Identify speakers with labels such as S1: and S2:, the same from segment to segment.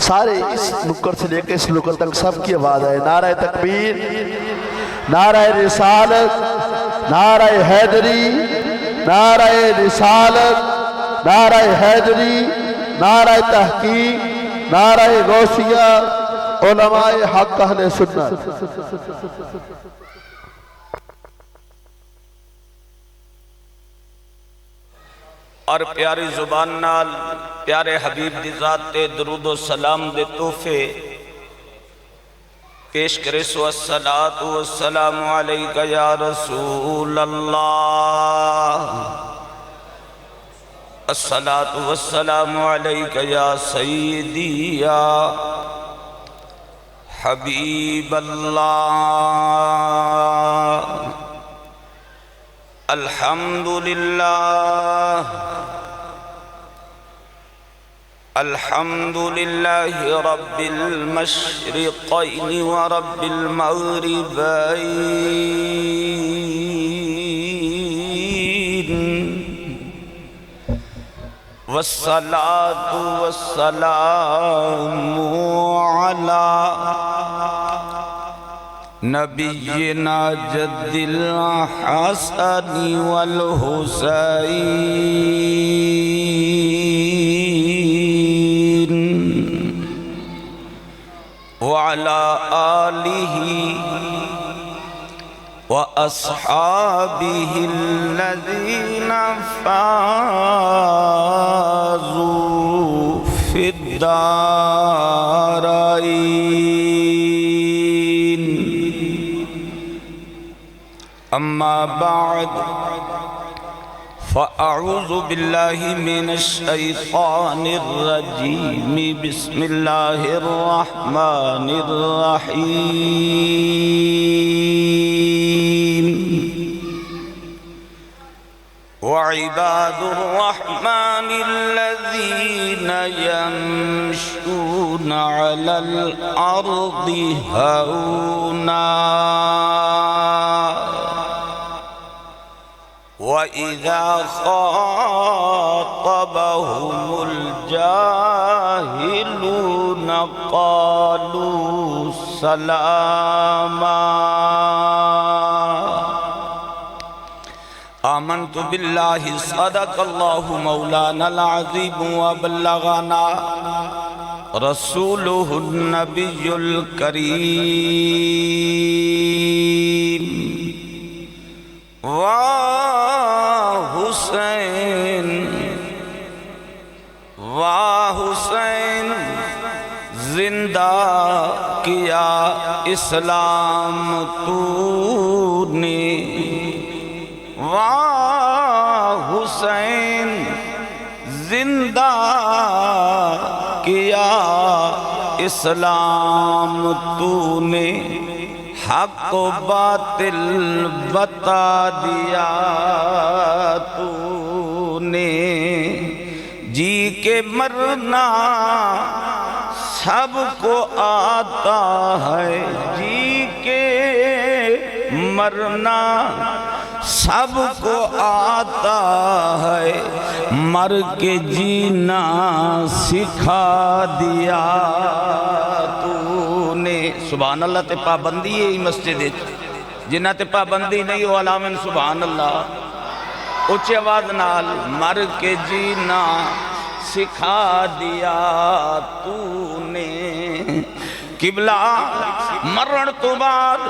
S1: سارے اس نکر سے لے کے اس نکر تک سب کی آواز آئے، نعرہ تکبیر، نعرہ رسالت، نعرہ حیدری، نعرہ رسالت، نعرہ حیدری، نعرہ تحقیق، نعرہ غوثیہ، علماء حق اہل سنت۔
S2: اور پیاری زبان نال پیارے حبیب دی ذات تے درود و سلام دے تحفے پیش کرے سو الصلاۃ والسلام علیکہ یا رسول اللہ، الصلاۃ والسلام علیکہ یا سیدی یا حبیب اللہ۔ الحمدللہ الحمدللہ رب المشرقین ورب المغربین، والصلاة والسلام علی نبینا جد الحسن والحسین، وعلى آلہ وأصحابه الذين فازوا في الدارين، أما بعد فأعوذ بالله من الشيطان الرجيم، بسم الله الرحمن الرحيم، وعباد الرحمن الذين يمشون على الأرض هونا وَإِذَا خَاطَبَهُمُ الْجَاهِلُونَ قَالُوا سَلَامًا۔ آمنت باللہ صدق اللہ مولانا العظیم وبلغنا رسولہ النبی الکریم، حسین زندہ کیا اسلام تو نے، حسین زندہ کیا اسلام تو نے، حق و باطل بتا دیا تو نے، جی کے مرنا سب کو آتا ہے، جی کے مرنا سب کو آتا ہے، مر کے جینا سکھا دیا تو نے۔ سبحان اللہ تے پابندی ہے ہی مسجد، جنہ تے پابندی نہیں ہو علامن سبحان اللہ اچھے آواز نال، مر کے جینا سکھا دیا تو نے۔ قبلہ مرن تو بعد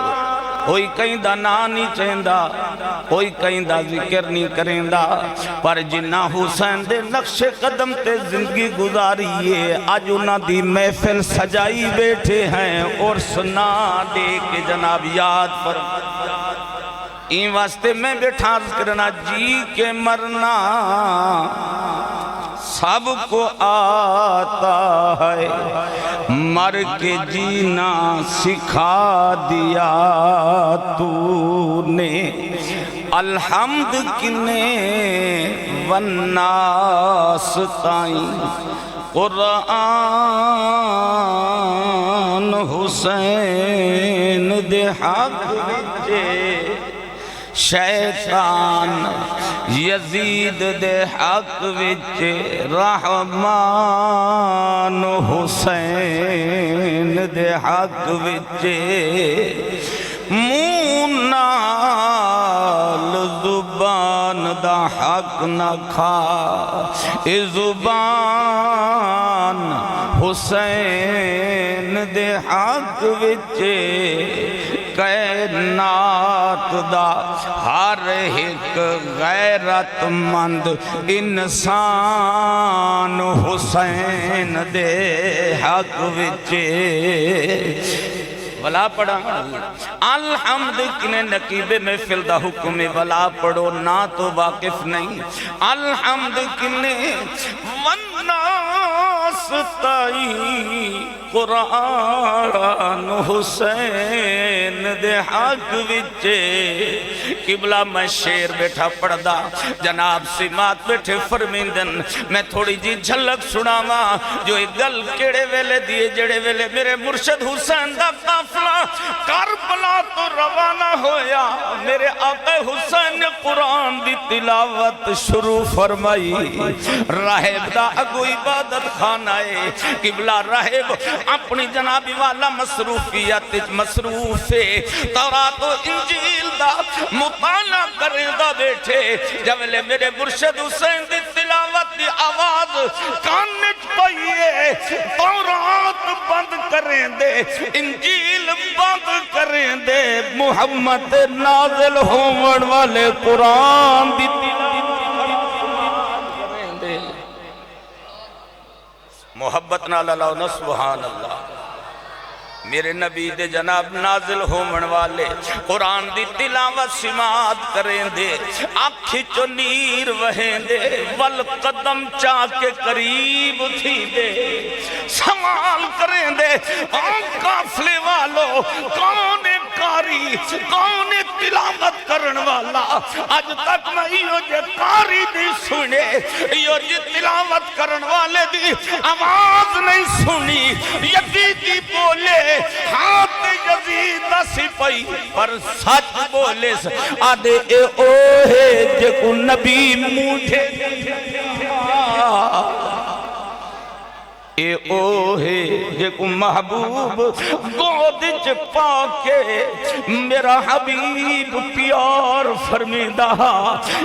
S2: کوئی کہیں دا نا نہیں چہندہ، کوئی کہیں دا ذکر نہیں کرندہ، پر جنہ حسین دے نقش قدم تے زندگی گزاریے، آج انہاں دی محفل سجائی بیٹھے ہیں اور سنا دے کے جناب یاد پر این واسطے میں بیٹھا کرنا، جی کے مرنا سب کو آتا ہے، مر کے جینا سکھا دیا تو نے۔ الحمد کنے والناس تائیں قرآن حسین دے حق وچے، شیطان یزید دے حق وچ رحمان حسین دے حق وچے منہ نال زبان دا حق نہ کھا اے زبان حسین دے حق وچے کائنات دا ہر ایک غیرت مند انسان حسین دے حق وچے ولا پڑھا الحمد کنے نقیب محفل دا حکم ولا پڑھو نہ تو واقف نہیں الحمد کنے والناس تائی قرآن حسین دے حق وچے قبلہ میں شیر بیٹھا پڑھدا جناب سمات بیٹھے فرمیندن میں تھوڑی جی جھلک سناوا جو ایک گل کیڑے ویلے دیے جڑے ویلے میرے مرشد حسین دا قافلہ کربلا تو روانہ ہویا میرے آقا حسین نے قرآن دی تلاوت شروع فرمائی راہب دا اگو عبادت خانہ قبلہ راہب اپنی جنابی والا مصروفیت مصروف تورات و انجیل دا مطالعہ کریں دا بیٹھے جبلے میرے مرشد حسین دی تلاوت دی آواز کانچ پائیے تورات بند کریں دے انجیل بند کریں دے محمد نازل ہومن والے قرآن دی محبت نہ اللہ سبحان اللہ میرے نبی دے جناب نازل ہومن والے قرآن دی تلاوت سماعت کریں دے آنکھی چو نیر وہیں دے والقدم چاہ کے قریب تھی دے سوال کریں دے آن قافلے والو کون کاری کون تلاوت کرن والا آج تک میں یہ جے کاری دی سنے یہ جے تلاوت کرن والے دی آواز نہیں سنی یزیدی بولے ہاتھ یزید سپائی پر سچ بولے آدھے اے اوہے جے کو نبی موٹھے اے اوہے جے کو محبوب گودج پاکے میرا حبیب پیار فرمیدہ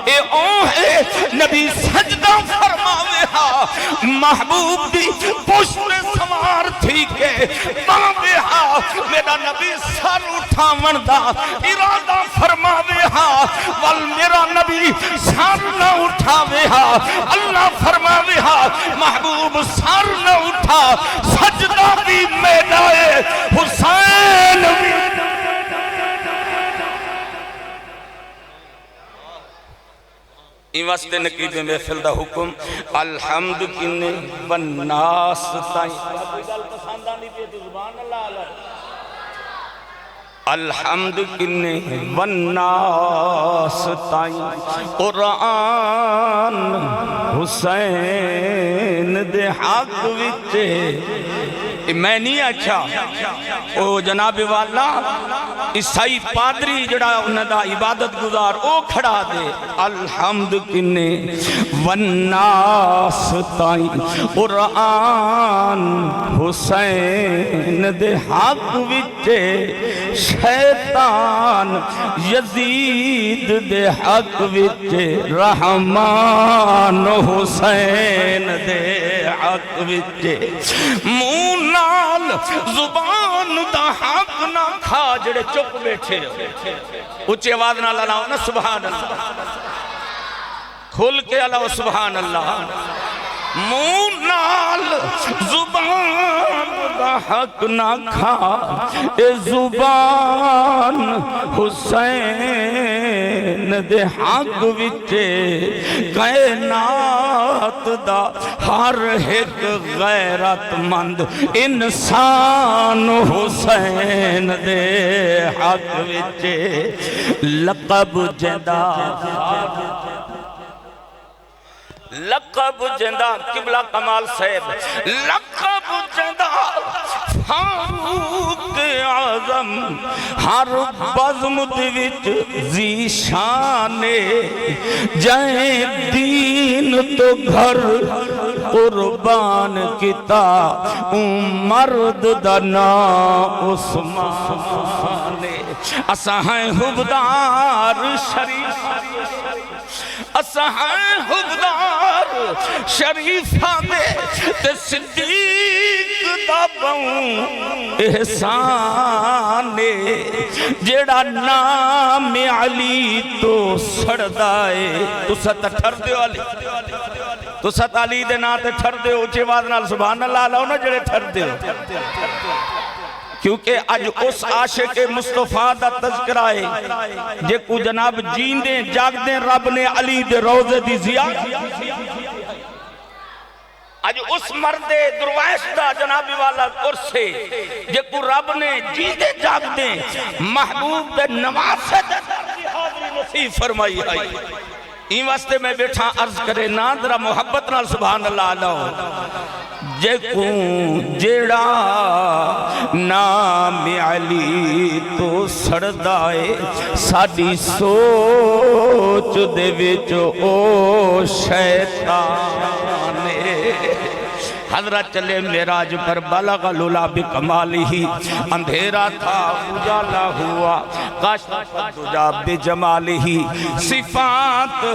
S2: اے اوہے نبی سجدہ فرماوے ہا محبوب دی پشت سوار تھی کے باوے ہا میرا نبی سر اٹھاون دا ارادہ فرماوے ہا وال میرا نبی سر نہ اٹھاوے ہا اللہ فرماوے ہا محبوب سر نہ اٹھا سجدہ بھی میدائے حسین این واسطے نقیب محفل دا حکم الحمد کنے والناس تائیں الحمد کنے والناس تائیں قرآن حسین دے حق وچے میں نہیں اچھا او جناب والا عیسائی پادری جڑا انہاں دا عبادت گزار او کھڑا دے الحمد کنے والناس تائیں قرآن حسین دے حق وچے شیطان یزید دے حق وچے رحمان حسین دے حق وچے مونال زبان دا حق نہ کھا جڑے چپ بیٹھے اچھی آواز نہ لاؤ نا سبحان اللہ کھل کے اللہ سبحان اللہ مونال زبان دا حق نہ کھا اے زبان حسین دے حق وچے کائنات دا ہر ایک غیرت مند انسان حسین دے حق وچے لقب جدا لقب جندہ قبلہ کمال صاحب لقب جندہ فاروق اعظم ہر بزم دوچ ذیشانے جائیں دین تو گھر قربان کیتا مرد دا نام عثمان اساں ہیں حبدار شریف اساں ہیں حبدار شریفہ دے تے صدیق دا بہوں احسان جیڑا نام علی تو سڑدائے تو ست ٹھر دیو علی تو ست علی دے نا تے ٹھر دیو اچھے باز نال سبحان اللہ لاؤ نا جڑے ٹھر دیو کیونکہ اج اس عاشق مصطفیٰ دا تذکرہ ہے جے کو جناب جیندیں جاگ دیں رب نے علی دے روزے دی زیادہ اج اس مرد درویش دا جنابی والا قرصے جے کو رب نے جیندیں جاگ دیں محبوب دے نواسے دے درد حاضری نصیب فرمائی آئی این واسطے میں بیٹھا عرض کرے نادرہ محبت نال سبحان اللہ علیہ جے کو جیڑا نام علی تو سڑدائے ساڑی سوچ دے وچ او شیطان حضرت چلے معراج پر بلغ العلا بکمالہ اندھیرا تھا اجالا ہوا کاشف الدجا بجمالہ صفات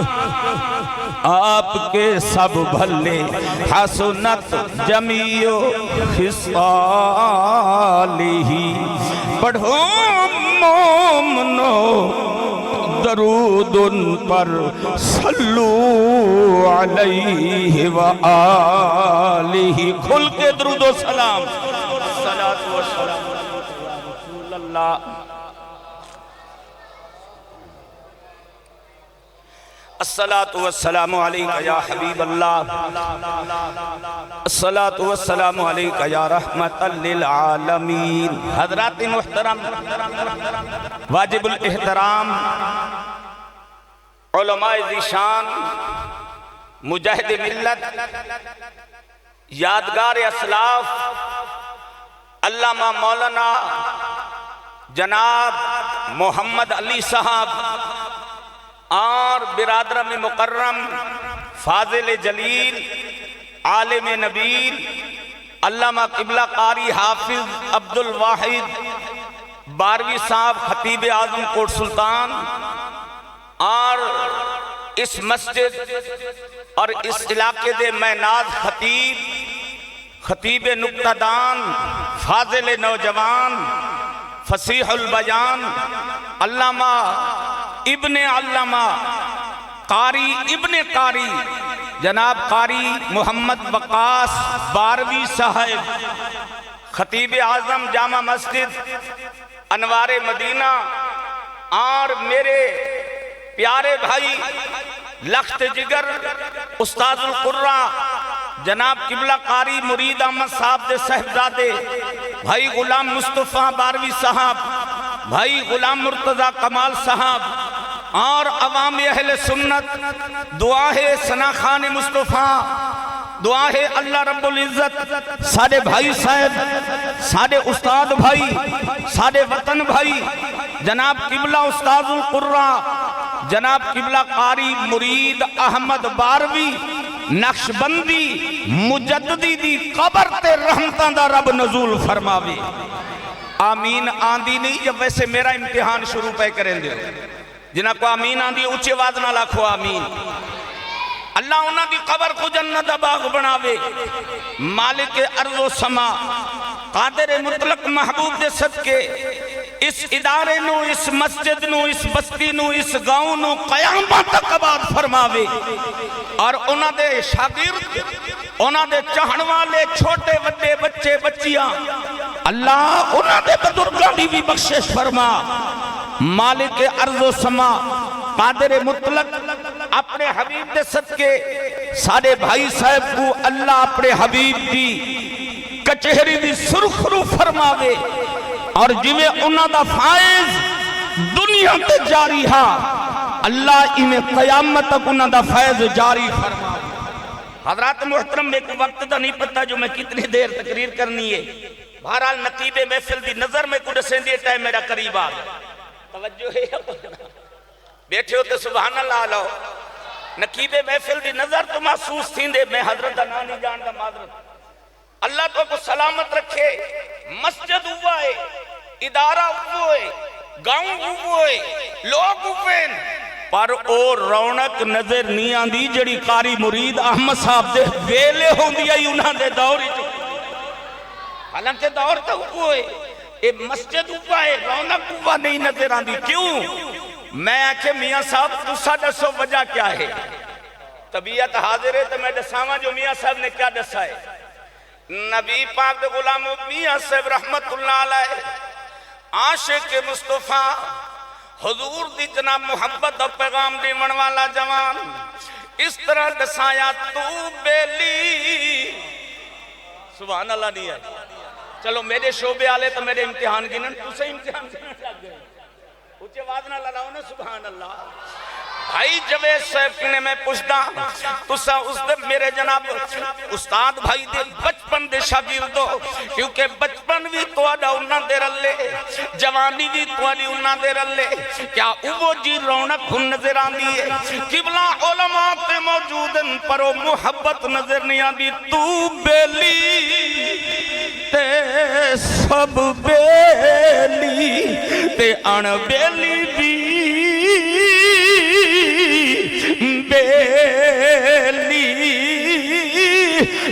S2: آپ کے سب بھلے حسنت جمیع خصالہ پڑھو مومنو درود ان پر صلو علیہ وآلہ کھل کے درود و سلام صلاة و سلام رسول اللہ الصلاة والسلام علیکہ یا حبیب اللہ الصلاة والسلام علیکہ یا رحمت للعالمین حضرات محترم واجب الاحترام علماء ذیشان مجاہد ملت یادگار اسلاف علامہ مولانا جناب محمد علی صاحب اور برادرم مکرم فاضل جلیل عالم نبیل علامہ قبلہ قاری حافظ عبدالواحد باروی صاحب خطیب اعظم کوٹ سلطان اور اس مسجد اور اس علاقے دے میں ناز خطیب نکتہ دان فاضل نوجوان فصیح البیان علامہ ابن علامہ قاری ابن قاری جناب قاری محمد وقاص باروی صاحب خطیب اعظم جامع مسجد انوار مدینہ اور میرے پیارے بھائی لخت جگر استاد القرآ جناب قبلہ قاری مرید احمد صاحب دے صاحبزادے بھائی غلام مصطفیٰ باروی صاحب بھائی غلام مرتضی کمال صاحب اور عوام اہل سنت دعا ہے ثنا خان مصطفیٰ دعا ہے اللہ رب العزت ساڑے بھائی صاحب ساڑے استاد بھائی ساڑے وطن بھائی جناب قبلہ استاد القرآ جناب قبلہ قاری مرید احمد باروی نقشبندی مجددی دی قبر تے رحمتاں دا رب نزول فرماوے آمین آندی نہیں جب ویسے میرا امتحان شروع پہ کریں دے جنہاں کو آمین آندی اچھے وعد نہ لاکھو آمین اللہ انہاں دی قبر کو جنت باغ بناوے مالک ارض و سما قادر مطلق محبوب دے صدقے اس ادارے نو اس مسجد نو اس بستی نو اس گاؤں نو قیامت تک آباد فرماوے اور انہاں دے شاگرد انہاں دے چاہن والے چھوٹے وڈے بچے بچیاں اللہ انہاں دے بزرگاں دی بھی بخشش فرما مالک ارض و سما قادر مطلق اپنے حبیب دے صدقے سارے بھائی صاحب کو اللہ اپنے حبیب دی کچہری دی سرخرو فرماوے اور جویں انہاں دا فائز دنیا تے جاری ہا اللہ انہیں قیامت تک انہاں دا فائز جاری فرماوے حضرات محترم میں کوئی وقت دا نہیں پتا جو میں کتنی دیر تقریر کرنی ہے بہرحال نقیب محفل دی نظر میں کو دسیں دی ٹائم میرا قریب آ گیا توجہ ہے بیٹھے ہوتے سبحان اللہ علیہ نقیب محفل دی نظر تو محسوس تھی دے میں حضرت دا نام نہیں جان دا معذرت اللہ تو کو سلامت رکھے مسجد ہوئے ادارہ ہوئے گاؤں ہوئے لوگ ہوئے پر او رونق نظر نہیں آندی جڑی قاری مرید احمد صاحب دے ویلے ہوں دی آئی انہاں دے دور ہی حالانکہ دور تو ہوئے اے مسجد ہوئے رونق ہوئے نہیں نظر آندی کیوں میں آکھے میاں صاحب تسا دسو وجہ کیا ہے طبیعت حاضر ہے تو میں دساواں جو میاں صاحب نے کیا دسا ہے نبی پاک دے غلام میاں صاحب رحمت اللہ علیہ عاشق مصطفیٰ حضور دی جناب محبت اور پیغام دی منوالا جوان اس طرح دسایا تو بیلی سبحان اللہ نہیں ہے چلو میرے شعبے آلے تو میرے امتحان گنن تو سے امتحان گنن لگ گئے اچھے وعد نہ لڑاؤ نا سبحان اللہ بھائی جوید صاحب کنے میں پوچھتا تو سا اس دے میرے جناب استاد بھائی دے بچپن دے شاگردو کیونکہ بچپن بھی توڑا انہاں دے رلے جوانی بھی توڑی انہاں دے رلے کیا وہ جی رونق ہن نظر آندی ہے قبلہ علماء تے موجودن پر وہ محبت نظر نہیں آندی تو بیلی تے سب بیلی تے ان بیلی بھی بیلی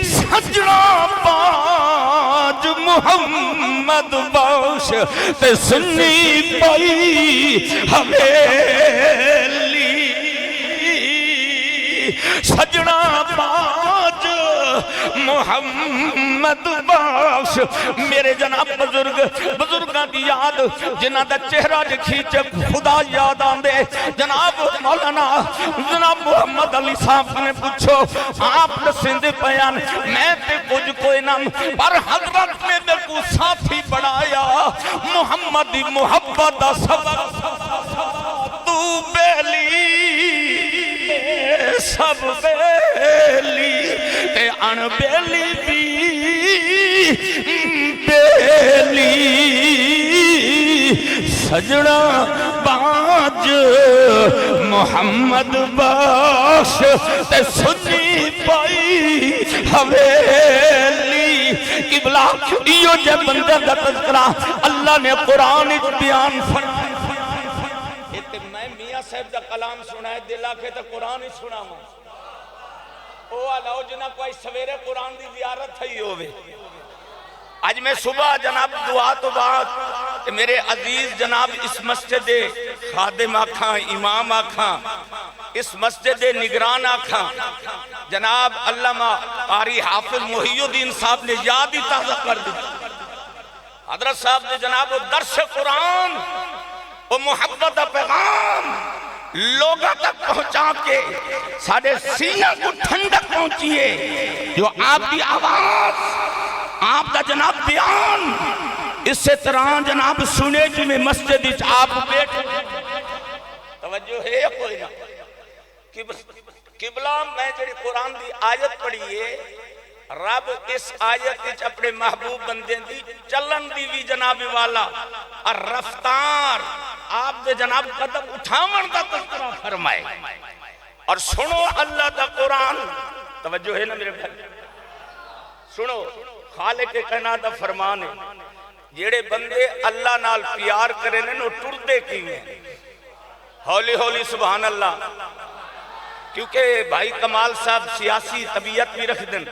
S2: سجنا باج محمد باش تے سنی پائی حویلی سجنا باج محمد باش میرے جناب بزرگاں دی یاد جنہ دا چہرہ کھینچ خدا یاد آندے جناب مولانا جناب محمد علی صاحب نے پوچھو آپ سندھ بیان میں تے کچھ کوئی نام پر حضرت نے میرے کو ساتھی بڑھایا محمد دی محبت دا سبب تو بیلی سب بیلی تے ان بیلی بھی بیلی سجنا باج محمد باش تے سنی پائی حویلی قبلہ ایو جے بندے دا تذکرہ اللہ نے قرآن بیان فرمایا میں میاں صاحب دا کلام سنائے دل آکھے تو قرآن ہی سنا ہوں او اللہ جنہ کوئی سویرے قرآن دی زیارت تھی ہوئے آج میں صبح جناب دعا تو بعد میرے عزیز جناب اس مسجد خادم آکھاں امام آکھاں اس مسجد نگران آکھاں جناب علامہ قاری حافظ محی الدین صاحب نے یاد ہی تازہ کر دی حضرت صاحب نے جناب درس قرآن وہ محبت پیغام لوگوں تک پہنچا کے ساڑھے سینہ کو ٹھنڈک پہنچیے جو آپ کی آواز آپ کا جناب بیان اس سے طرح جناب سنے جی میں مسجد آپ بیٹھے توجہ ہے یا کوئی نہ قبلہ میں جڑی قرآن دی آیت پڑھی ہے رب اس آیت اپنے محبوب بندے دی چلن دی بھی جناب والا اور رفتار آپ دے جناب قدم اٹھاون دا تذکرہ فرمائے اور سنو اللہ دا قرآن توجہ ہے نا میرے بھائی سنو خالق کائنات دا فرمان ہے جیڑے بندے اللہ نال پیار کرے نو ٹردے کیویں ہولی ہولی سبحان اللہ کیونکہ بھائی کمال صاحب سیاسی طبیعت بھی رکھ دن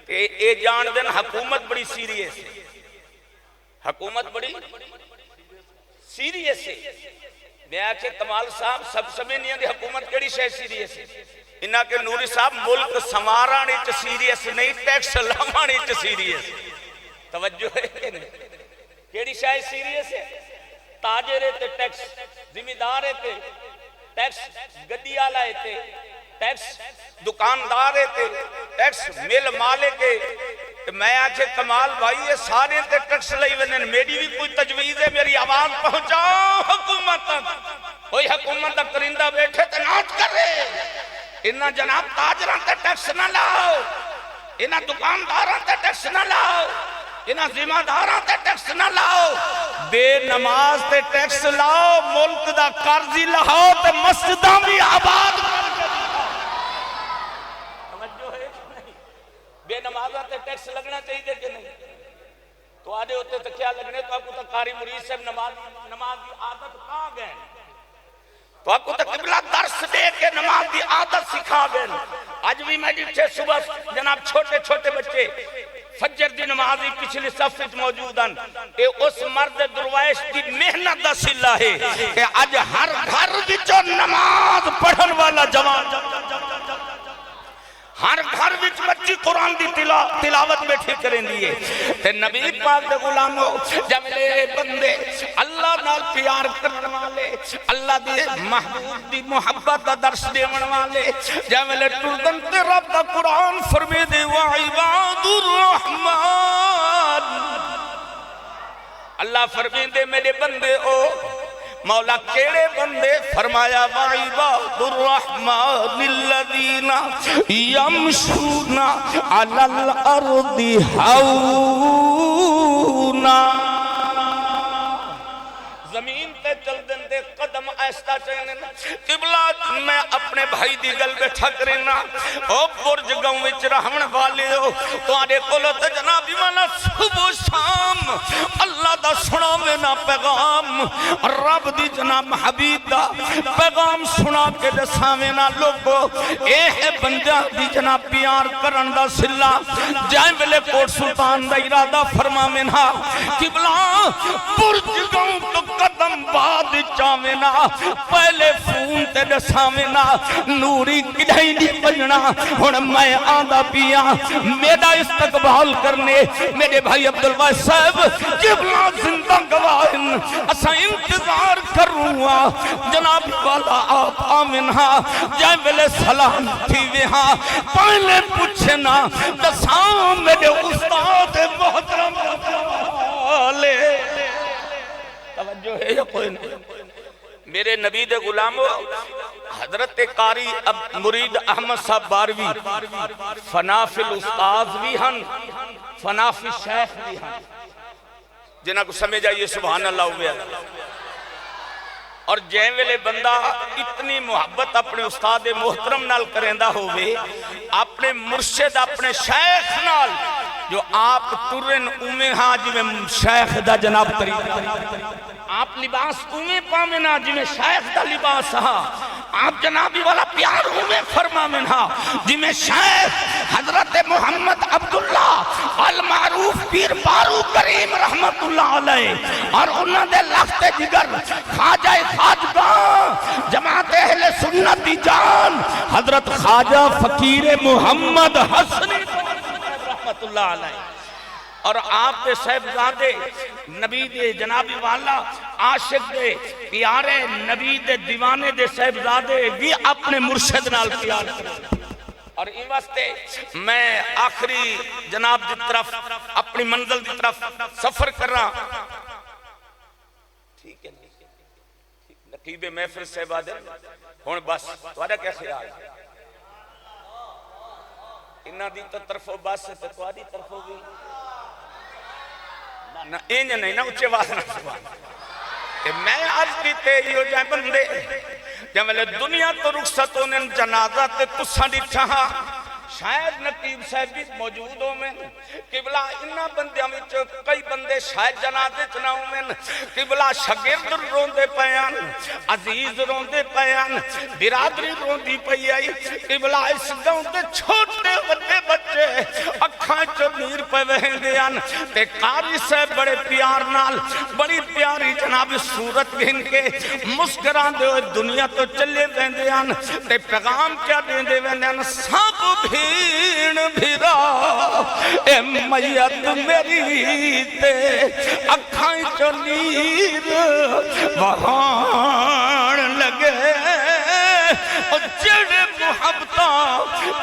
S2: کہ اے جان دن حکومت بڑی سیریس ہے حکومت بڑی سیریس ہے میں آکھے کمال صاحب سب سمیں نہیں ہے حکومت کیڑی شے سیریس ہے انہاں کے نوری صاحب ملک سمارانی چ سیریس نہیں ٹیکس لامانی چ سیریس توجہ ہے کہ نہیں کیڑی شے سیریس ہے تاجر تے ٹیکس ذمہ دار تے ٹیکس گڈی والا تے ٹیکس دکاندار تے ٹیکس مل مالک میں آکھے کمال بھائی یہ سارے تے ٹیکس لئی ونن میری بھی کوئی تجویز ہے میری آواز پہنچاؤ حکومت تک کوئی حکومت تک کرندہ بیٹھے تے نوٹ کرے انہاں جناب تاجراں تے ٹیکس نہ لاؤ انہاں دکانداراں تے ٹیکس نہ لاؤ انہاں ذمہ داراں تے ٹیکس نہ لاؤ بے نماز تے ٹیکس لاؤ ملک دا قرضی لاؤ تے مسجداں بھی آباد کر کے نمازہ تے ٹیکس لگنا چاہیے کہ نہیں؟ تو آدھے ہوتے تو کیا لگنے؟ تو آپ کو تو قاری مرید صاحب نماز کی عادت کہاں گئے؟ تو آپ کو تو قبلہ درس دے کے نماز کی عادت سکھا گئے۔ آج بھی میں جیسے صبح جناب چھوٹے چھوٹے بچے فجر دی نمازی پچھلی صف وچ موجود ہیں، اے اس مرد درویش دی محنت دا صلہ ہے کہ آج ہر گھر وچوں نماز پڑھن والا جوان، ہر گھر وچ بچی قرآن دی تلاوت بیٹھی کریں دیئے۔ تے نبی پاک دے غلاموں جملے بندے اللہ نال پیار کرن والے، اللہ دی محبوب دی محبت دا درس دیون والے جملے ٹردن تے رب دا قرآن فرمے دے وعباد الرحمن، اللہ فرمے دے میرے بندے او مولا کیڑے بندے؟ فرمایا وعباد الرحمن الذین یمشون علی الارض ہونا، زمین تے چل دن دے قدم ایستا چاہنے قبلہ میں اپنے بھائی دی گل بیٹھا کرنا او برج گاؤں وچ رہن والے ہو تو آنے کولو تے جنابی مانا صبح شام اللہ دا سنا میں نا پیغام رب دی جناب حبیب دا پیغام سنا کے دسا میں نا لوگو اے ہے بندہ دی جناب پیار کرن دا سلہ جائیں بلے کوٹ سلطان دا ارادہ فرما میں نا قبلہ برج گاؤں تو قدم بعد چاوینا پہلے فون تے دساوینا نوری کدھائی نہیں بجنا ہون میں آدھا پیا میرا استقبال کرنے میرے بھائی عبدالوائے صاحب قبلہ زندہ گواہن اسا انتظار کروں جناب والا آپ آمنہ جائے ملے سلام تھی وہاں پہلے پوچھنا دسام میرے استاد محترم والے توجہ ہے یا کوئی نہیں؟ میرے نبی دے غلاموں حضرت قاری مرید احمد صاحب باروی فنا فی الاستاذ بھی ہن فنا فی شیخ بھی ہن، جنہاں کو سمجھ آئیے سبحان اللہ ہوئے اور جائیں ویلے بندہ اتنی محبت اپنے استاد محترم نال کرندہ ہوئے اپنے مرشد اپنے شیخ نال جو آپ ترن اومیں ہاں جی میں شیخ دا جناب طریقہ آپ لباس اومیں پامنا جی میں شیخ دا لباس ہاں آپ جنابی والا پیار اومیں فرما میں ہاں جی میں شیخ حضرت محمد عبداللہ المعروف پیر بارو کریم رحمت اللہ علیہ اور انہوں نے لخت جگر خواجہ خواجگاہ جماعت اہل سنت دی جان حضرت خواجہ فقیر محمد حسنی رحمت اللہ علیہ اور آپ کے صاحبزادے نبی دے جنابی والا عاشق دے پیارے نبی دے دیوانے دے صاحبزادے بھی اپنے مرشد نال پیار کریں اور ان واسطے میں آخری جناب دی طرف اپنی منزل دی طرف سفر کر رہا ٹھیک ہے نقیب محفل صاحبزادے ہون بس تمہارا کیا خیال ہے؟ انہاں دی طرفوں بس ہے تو آدھی طرفوں بھی نہ اینج نہیں نہ اچھے بات نہ سبحان کہ میں عرض کی تیری ہو جائیں بندے جب میں دنیا تو رخصتوں نے جنازہ تے تساں دی چاہاں شاید نقیب صاحب بھی موجود ہوں میں قبلہ انہا بندیاں میں کئی بندے شاید جنازے چناؤں میں قبلہ شگرد روندے پیان عزیز روندے پیان برادری روندی پئی آئی قبلہ اس گاؤں تے چھوٹے بڑے بچے اکھاں چنیر پہ وہندیاں تے قاری صاحب بڑے پیار نال بڑی پیاری جناب صورت بہن کے مسکران دے ہوئے دنیا تو چلے وہندیاں تے پیغام کیا دیندے وہندیاں سب بھیڑ بھیرا اے میت میری تے اکھائیں چنیر بہان لگے اور جڑے محبتاں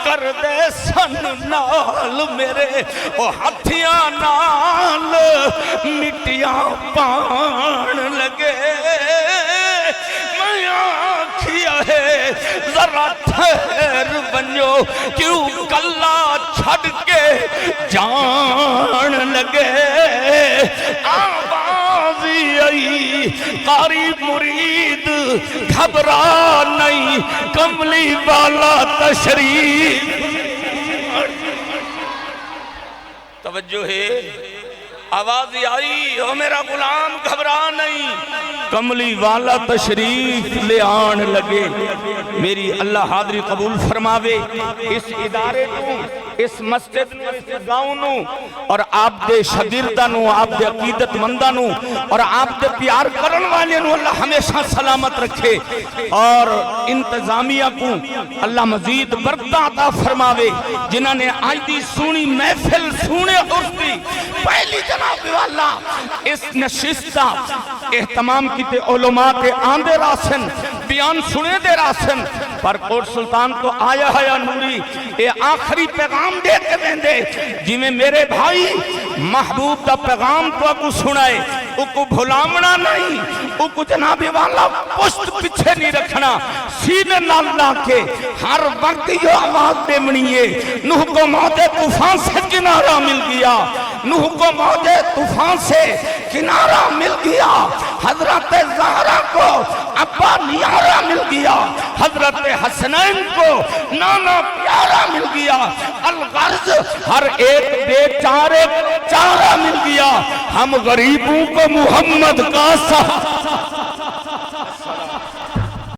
S2: کر دے سن نال میرے او ہتھیاں نال مٹیاں پان لگے میں آکھیا ہے ذرا ٹھہر بنو کیوں کلا چھڑ کے جان لگے آوازی آئی قاری مرید گھبرا نہیں کملی والا تشریف توجہ ہے، آواز آئی، او میرا غلام گھبرا نہیں، کملی والا تشریف لے آن لگے۔ میری اللہ حاضری قبول فرماوے، اس ادارے کو، اس مسجد نو، اس گاؤں نو، اور آپ دے شاگرداں نو، آپ دے عقیدت منداں نو، اور آپ دے پیار کرن والے نو اللہ ہمیشہ سلامت رکھے، اور انتظامیہ کو اللہ مزید برکت عطا فرماوے، جنہاں نے آج دی سونی محفل سونے عرص دی پہلی جناب والا اس نشستہ اہتمام کی تے علماء تے آندے راسن، بیان سنے دے راسن، پر کوٹ سلطان تو آیا ہے یا نوری، اے آخری پیغام دے کے بیندے، جی میں میرے بھائی محبوب دا پیغام تو اکو سنائے، اکو بھلامنا نہیں، اکو جناب والا پشت پچھے نہیں رکھنا، سینے نالا کے ہر وقت یہ آواز دے منیے، نوح کو موت طوفان سے کنارہ مل گیا، نوح کو موت طوفان سے کنارہ مل گیا، حضرت زہرہ کو ابا نیارہ مل گیا، حضرت حسنین کو نانا پیارا مل گیا، الغرض ہر ایک بے چارے چارہ مل گیا، ہم غریبوں کو محمد کا سہارا